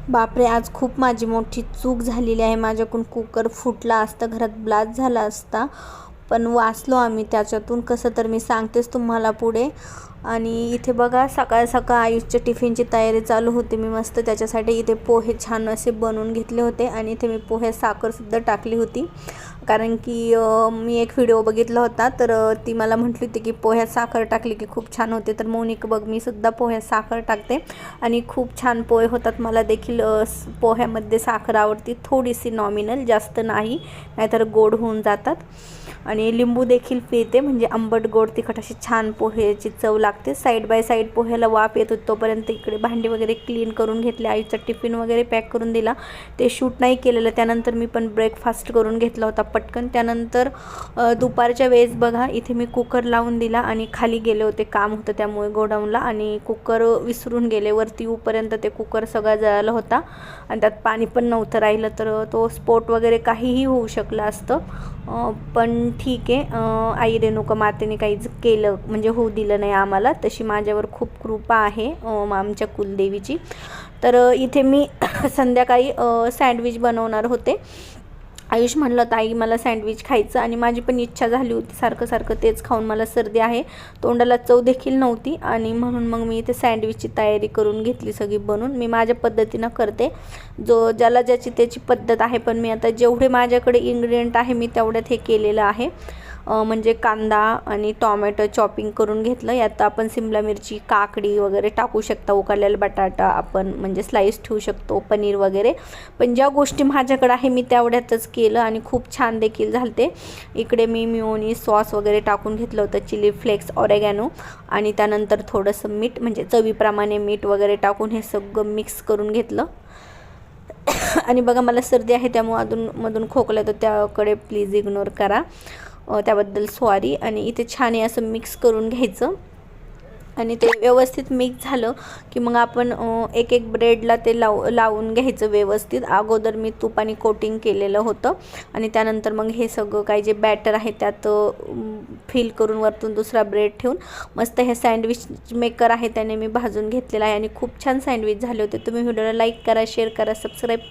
बापरे, आज खूप माझी मोठी चूक झालेली आहे. माझ्याकडून कुकर फुटला असता, घरात ब्लास्ट झाला असता, पण वाचलो आम्ही त्याच्यातून. कसं तर मी सांगतेच तुम्हाला पुढे. आणि इथे बघा, सकाळ सकाळ आयुषच्या टिफिनची तयारी चालू होती. मी मस्त त्याच्यासाठी इथे पोहे छान असे बनवून घेतले होते आणि इथे मी पोह्यात साखरसुद्धा टाकली होती. कारण की मी एक व्हिडिओ बघितला होता, तर ती मला म्हटली होती की पोह्यात साखर टाकली की खूप छान होते. तर मोनिका बघ, मी सुद्धा पोह्यात साखर टाकते आणि खूप छान पोहे होतात. मला देखील पोह्यामध्ये साखर आवडते, थोडीशी नॉमिनल, जास्त नाही, नाहीतर गोड होऊन जातात. आणि लिंबू देखील पिळते, म्हणजे आंबट गोड तिखट अशी छान पोह्याची चव लागते. साईड बाय साईड पोह्याला वाफ येत होती, तोपर्यंत इकडे भांडी वगैरे क्लीन करून घेतले. आईचा टिफिन वगैरे पॅक करून दिला. ते शूट नाही केलेलं. त्यानंतर मी पण ब्रेकफास्ट करून घेतला होता पटकन. त्यानंतर दुपारच्या वेळेस बघा, इथे मी कुकर लावून दिला आणि खाली गेले होते, काम होतं त्यामुळे गोडाऊनला, आणि कुकर विसरून गेले. वरती येऊपर्यंत ते कुकर सगळा जळाला होता आणि त्यात पाणी पण नव्हतं राहिलं, तर तो स्फोट वगैरे काहीही होऊ शकलं असतं. पण ठीक आहे, आई रेणुका मातेने काहीच केलं, म्हणजे होऊ दिलं नाही आम्हाला. तशी माझ्यावर खूप कृपा आहे आमच्या कुलदेवीची. तर इथे मी संध्याकाळी सँडविच बनवणार होते. आयुष म्हणलं, ताई मला सँडविच खायचं, आणि माझी पण इच्छा झाली होती. सारखं सारखं तेच खाऊन मला सर्दी आहे, तोंडाला चव देखील नव्हती, आणि म्हणून मग मी इथे सँडविचची तयारी करून घेतली सगळी बनवून. मी माझ्या पद्धतीनं करते, ज्याला ज्याची त्याची पद्धत आहे, पण मी आता जेवढे माझ्याकडे इन्ग्रेडियंट आहे मी तेवढ्यात हे केलेलं आहे. म्हणजे कांदा आणि टॉमॅटो चॉपिंग करून घेतलं. यात आपण सिमला मिरची, काकडी वगैरे टाकू शकता, उकडलेला बटाटा आपण म्हणजे स्लाईस ठेवू शकतो, पनीर वगैरे. पण ज्या गोष्टी माझ्याकडे आहे मी तेवढ्यातच केलं आणि खूप छान देखील झालते. इकडे मी मिओनीज सॉस वगैरे टाकून घेतलं होतं, चिली फ्लेक्स, ऑरेगॅनो, आणि त्यानंतर थोडंसं मीठ, म्हणजे चवीप्रमाणे मीठ वगैरे टाकून हे सगळं मिक्स करून घेतलं. आणि बघा, मला सर्दी आहे त्यामुळे अधूनमधून खोकला, तर त्याकडे प्लीज इग्नोर करा, त्याबद्दल सॉरी. आणि इथे छान आहे असं मिक्स करून घ्यायचं, आणि ते व्यवस्थित मिक्स झालं की मग आपण एक एक ब्रेडला ते लावून घ्यायचं व्यवस्थित. अगोदर मी तुपाने कोटिंग केलेलं होतं, आणि त्यानंतर मग हे सगळं काही जे बॅटर आहे त्यात फिल करून वरतून दुसरा ब्रेड ठेवून मस्त हे सँडविच मेकर आहे त्याने मी भाजून घेतलेलं आहे, आणि खूप छान सँडविच झाले होते. तुम्ही व्हिडिओला लाईक करा, शेअर करा, सबस्क्राईब करा.